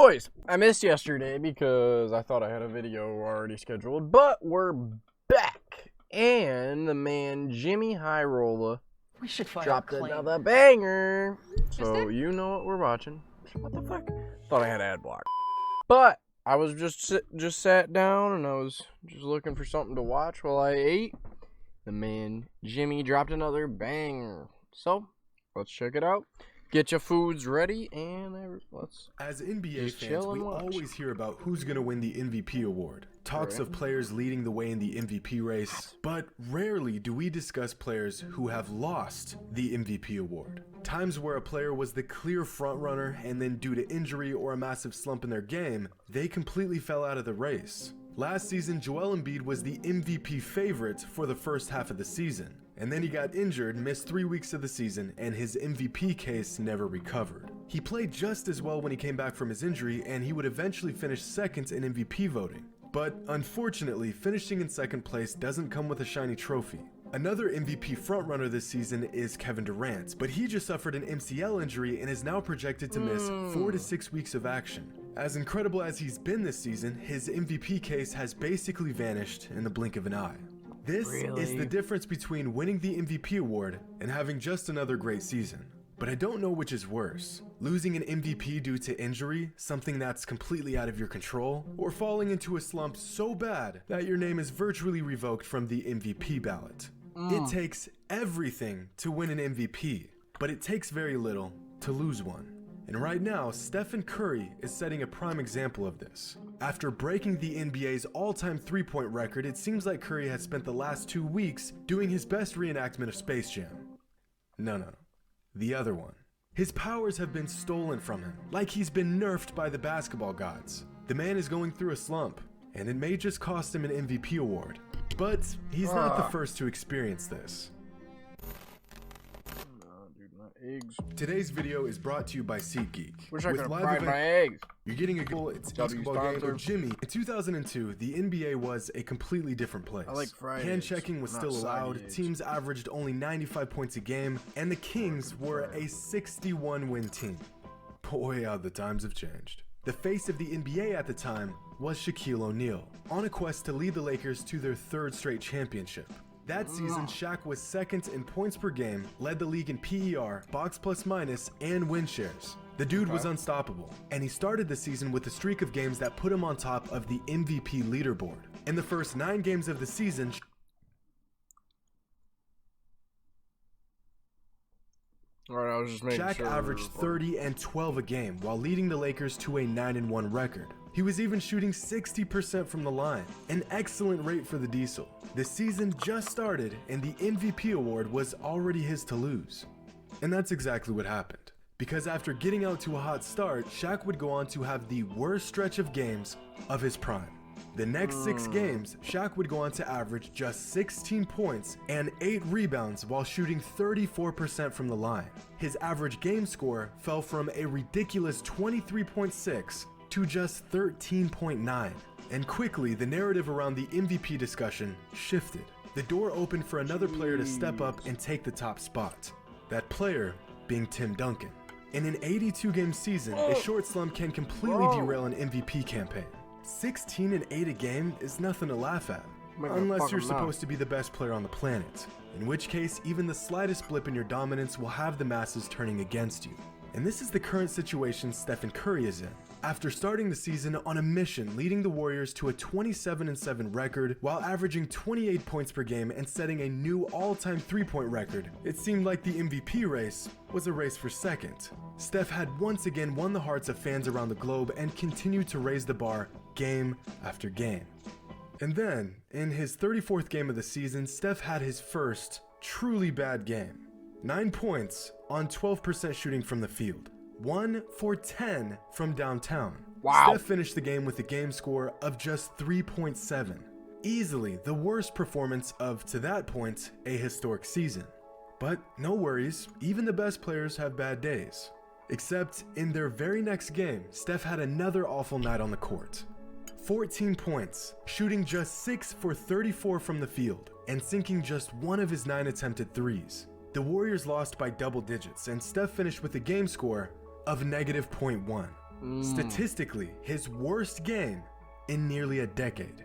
Boys, I missed yesterday because I thought I had a video already scheduled, but we're back. And the man Jimmy Highroller dropped another banger. So you know what we're watching. What the fuck? Thought I had ad block. But I was just sat down and I was just looking for something to watch while I ate. The man Jimmy dropped another banger. So let's check it out. Get your foods ready and let's. As NBA fans, we always hear about who's going to win the MVP award. Talks of players leading the way in the MVP race, but rarely do we discuss players who have lost the MVP award. Times where a player was the clear frontrunner and then due to injury or a massive slump in their game, they completely fell out of the race. Last season, Joel Embiid was the MVP favorite for the first half of the season. And then he got injured, missed 3 weeks of the season, and his MVP case never recovered. He played just as well when he came back from his injury, and he would eventually finish second in MVP voting. But unfortunately, finishing in second place doesn't come with a shiny trophy. Another MVP frontrunner this season is Kevin Durant, but he just suffered an MCL injury and is now projected to miss 4 to 6 weeks of action. As incredible as he's been this season, his MVP case has basically vanished in the blink of an eye. This is the difference between winning the MVP award and having just another great season. But I don't know which is worse, losing an MVP due to injury, something that's completely out of your control, or falling into a slump so bad that your name is virtually revoked from the MVP ballot. It takes everything to win an MVP, but it takes very little to lose one. And right now, Steph Curry is setting a prime example of this. After breaking the NBA's all-time three-point record, it seems like Curry has spent the last 2 weeks doing his best reenactment of Space Jam. No, the other one. His powers have been stolen from him, like he's been nerfed by the basketball gods. The man is going through a slump, and it may just cost him an MVP award. But he's not the first to experience this. Eggs. Today's video is brought to you by SeatGeek. Wish I could have fried my eggs. You're getting a goal, it's basketball game with Jimmy. In 2002, the NBA was a completely different place. I like fried Hand eggs, checking was still allowed, teams averaged only 95 points a game, and the Kings were a 61-win team. Boy, how the times have changed. The face of the NBA at the time was Shaquille O'Neal, on a quest to lead the Lakers to their third straight championship. That season, Shaq was second in points per game, led the league in PER, box plus minus, and win shares. The dude was unstoppable, and he started the season with a streak of games that put him on top of the MVP leaderboard. In the first 9 games of the season, Shaq averaged 30 and 12 a game while leading the Lakers to a 9-1 record. He was even shooting 60% from the line, an excellent rate for the Diesel. The season just started and the MVP award was already his to lose. And that's exactly what happened. Because after getting out to a hot start, Shaq would go on to have the worst stretch of games of his prime. The next 6 games, Shaq would go on to average just 16 points and 8 rebounds while shooting 34% from the line. His average game score fell from a ridiculous 23.6 to just 13.9. And quickly, the narrative around the MVP discussion shifted. The door opened for another player to step up and take the top spot. That player being Tim Duncan. In an 82-game season, a short slump can completely derail an MVP campaign. 16 and 8 a game is nothing to laugh at, unless you're supposed to be the best player on the planet, in which case even the slightest blip in your dominance will have the masses turning against you. And this is the current situation Steph Curry is in. After starting the season on a mission leading the Warriors to a 27-7 record while averaging 28 points per game and setting a new all-time three-point record, it seemed like the MVP race was a race for second. Steph had once again won the hearts of fans around the globe and continued to raise the bar game after game. And then, in his 34th game of the season, Steph had his first truly bad game. 9 points on 12% shooting from the field. 1 for 10 from downtown. Wow. Steph finished the game with a game score of just 3.7. Easily the worst performance of, to that point, a historic season. But no worries, even the best players have bad days. Except in their very next game, Steph had another awful night on the court. 14 points, shooting just 6 for 34 from the field, and sinking just 1 of his 9 attempted threes. The Warriors lost by double digits, and Steph finished with a game score of -0.1. Statistically, his worst game in nearly a decade.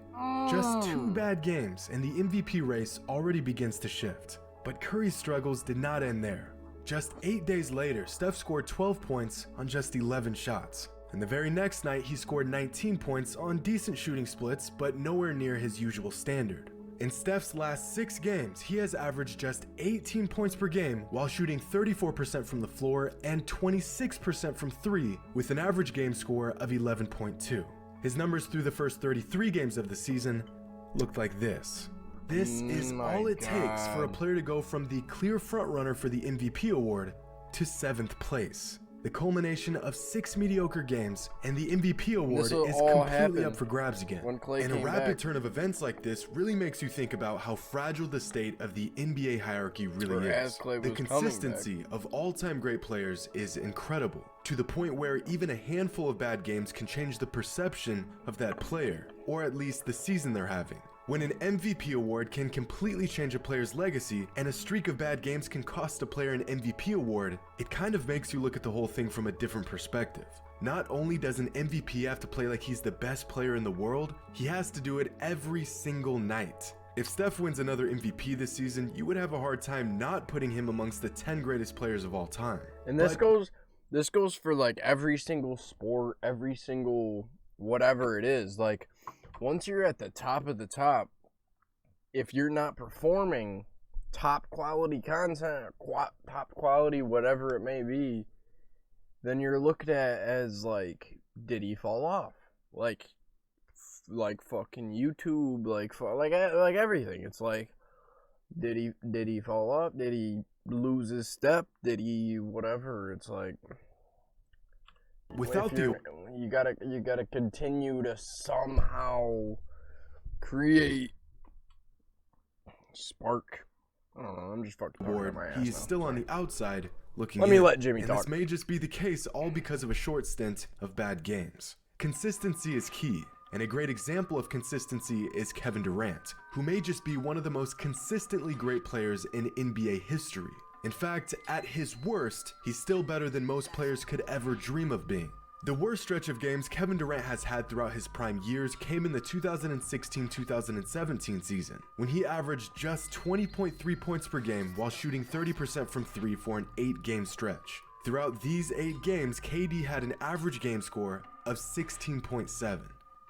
Just 2 bad games and the MVP race already begins to shift. But Curry's struggles did not end there. Just 8 days later, Steph scored 12 points on just 11 shots. And the very next night, he scored 19 points on decent shooting splits, but nowhere near his usual standard. In Steph's last 6 games, he has averaged just 18 points per game while shooting 34% from the floor and 26% from 3 with an average game score of 11.2. His numbers through the first 33 games of the season looked like this. This is all it takes for a player to go from the clear frontrunner for the MVP award to 7th place. The culmination of 6 mediocre games and the MVP award is completely up for grabs again. And a rapid turn of events like this really makes you think about how fragile the state of the NBA hierarchy really is. The consistency of all-time great players is incredible, to the point where even a handful of bad games can change the perception of that player, or at least the season they're having. When an MVP award can completely change a player's legacy and a streak of bad games can cost a player an MVP award, it kind of makes you look at the whole thing from a different perspective. Not only does an MVP have to play like he's the best player in the world, he has to do it every single night. If Steph wins another MVP this season, you would have a hard time not putting him amongst the 10 greatest players of all time. And this goes for like every single sport, every single whatever it is. Like, once you're at the top of the top, if you're not performing top quality content, top quality whatever it may be, then you're looked at as like, did he fall off? Like fucking YouTube, like everything. It's like, did he fall off? Did he lose his step? Did he whatever? It's like, without you gotta continue to somehow create spark. I don't know. I'm just fucking talking about my ass. He's still on the outside looking. Let me let Jimmy talk. This may just be the case all because of a short stint of bad games. Consistency is key, and a great example of consistency is Kevin Durant, who may just be one of the most consistently great players in NBA history. In fact, at his worst, he's still better than most players could ever dream of being. The worst stretch of games Kevin Durant has had throughout his prime years came in the 2016-2017 season, when he averaged just 20.3 points per game while shooting 30% from 3 for an 8-game stretch. Throughout these 8 games, KD had an average game score of 16.7,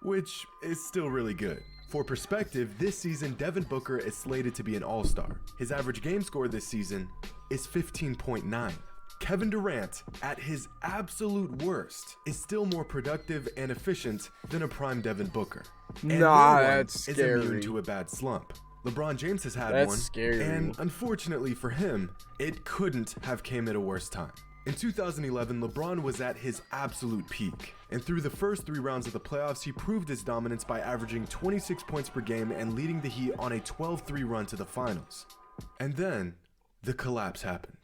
which is still really good. For perspective, this season Devin Booker is slated to be an all-star. His average game score this season is 15.9. Kevin Durant, at his absolute worst, is still more productive and efficient than a prime Devin Booker. And that's is scary. Immune to a bad slump. LeBron James has had That's one, scary. And unfortunately for him, it couldn't have came at a worse time. In 2011, LeBron was at his absolute peak, and through the first 3 rounds of the playoffs, he proved his dominance by averaging 26 points per game and leading the Heat on a 12-3 run to the finals. And then, the collapse happened.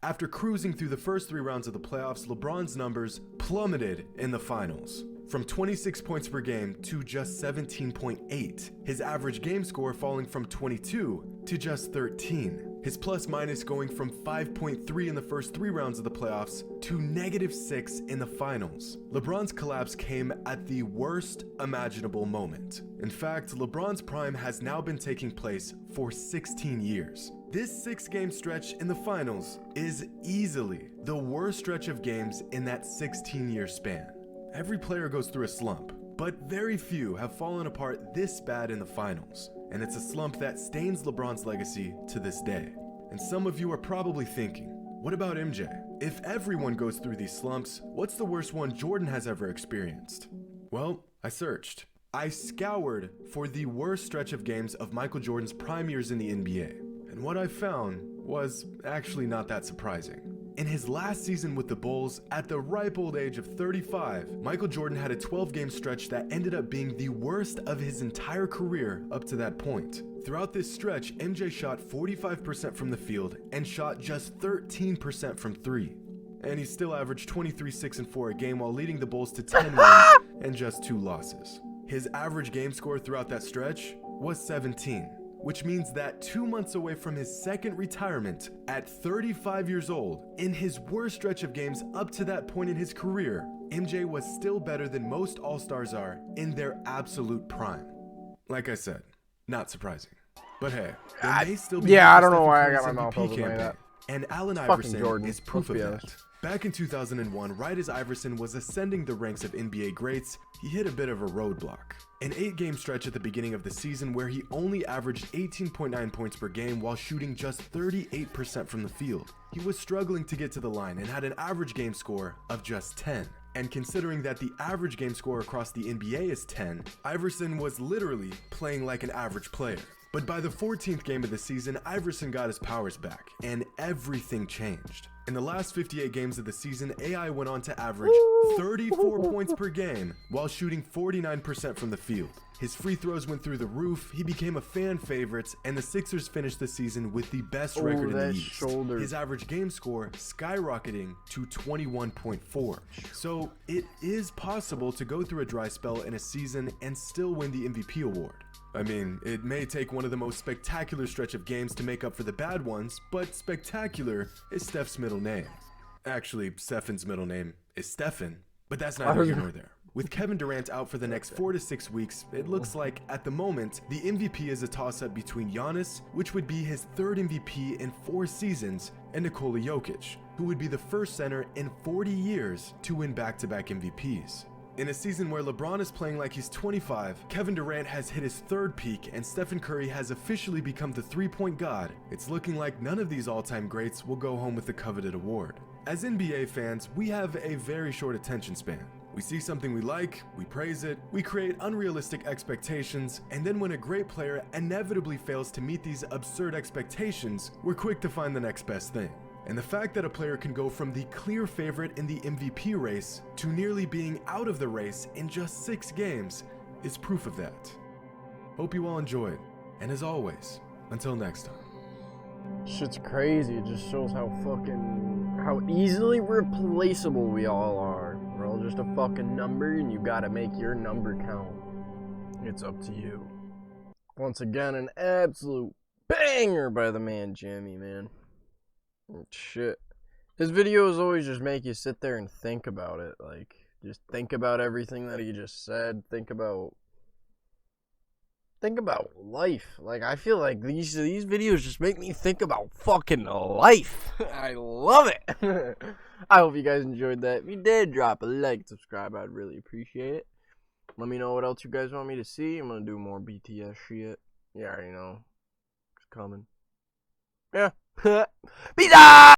After cruising through the first 3 rounds of the playoffs, LeBron's numbers plummeted in the finals, from 26 points per game to just 17.8, his average game score falling from 22 to just 13. His plus-minus going from 5.3 in the first 3 rounds of the playoffs to -6 in the finals. LeBron's collapse came at the worst imaginable moment. In fact, LeBron's prime has now been taking place for 16 years. This 6-game stretch in the finals is easily the worst stretch of games in that 16-year span. Every player goes through a slump, but very few have fallen apart this bad in the finals, and it's a slump that stains LeBron's legacy to this day. And some of you are probably thinking, what about MJ? If everyone goes through these slumps, what's the worst one Jordan has ever experienced? Well, I searched. I scoured for the worst stretch of games of Michael Jordan's prime years in the NBA, and what I found was actually not that surprising. In his last season with the Bulls, at the ripe old age of 35, Michael Jordan had a 12-game stretch that ended up being the worst of his entire career up to that point. Throughout this stretch, MJ shot 45% from the field and shot just 13% from 3. And he still averaged 23, 6, and 4 a game while leading the Bulls to 10 wins and just 2 losses. His average game score throughout that stretch was 17. Which means that 2 months away from his second retirement, at 35 years old, in his worst stretch of games up to that point in his career, MJ was still better than most All-Stars are in their absolute prime. Like I said, not surprising. But hey, there may still be I don't know why I got my mouth open like that. And Allen It's Iverson Jordan. is proof of Let's be that. Back in 2001, right as Iverson was ascending the ranks of NBA greats, he hit a bit of a roadblock. An 8-game stretch at the beginning of the season where he only averaged 18.9 points per game while shooting just 38% from the field. He was struggling to get to the line and had an average game score of just 10. And considering that the average game score across the NBA is 10, Iverson was literally playing like an average player. But by the 14th game of the season, Iverson got his powers back, and everything changed. In the last 58 games of the season, AI went on to average 34 points per game while shooting 49% from the field. His free throws went through the roof, he became a fan favorite, and the Sixers finished the season with the best record in the East. His average game score skyrocketing to 21.4. So it is possible to go through a dry spell in a season and still win the MVP award. I mean, it may take one of the most spectacular stretch of games to make up for the bad ones, but spectacular is Steph's middle name. Actually, Stephen's middle name is Stephen, but that's neither here nor there. With Kevin Durant out for the next 4 to 6 weeks, it looks like, at the moment, the MVP is a toss-up between Giannis, which would be his 3rd MVP in 4 seasons, and Nikola Jokic, who would be the first center in 40 years to win back-to-back MVPs. In a season where LeBron is playing like he's 25, Kevin Durant has hit his 3rd peak, and Stephen Curry has officially become the three-point god, it's looking like none of these all-time greats will go home with the coveted award. As NBA fans, we have a very short attention span. We see something we like, we praise it, we create unrealistic expectations, and then when a great player inevitably fails to meet these absurd expectations, we're quick to find the next best thing. And the fact that a player can go from the clear favorite in the MVP race to nearly being out of the race in just 6 games is proof of that. Hope you all enjoyed, and as always, until next time. Shit's crazy. It just shows how easily replaceable we all are. We're all just a fucking number, and you gotta make your number count. It's up to you. Once again, an absolute banger by the man Jimmy, man. Shit. His videos always just make you sit there and think about it. Like, just think about everything that he just said. Think about life. Like, I feel like these videos just make me think about fucking life. I love it. I hope you guys enjoyed that. If you did, drop a like, subscribe. I'd really appreciate it. Let me know what else you guys want me to see. I'm gonna do more BTS shit. You already know. It's coming. Yeah. Peace out!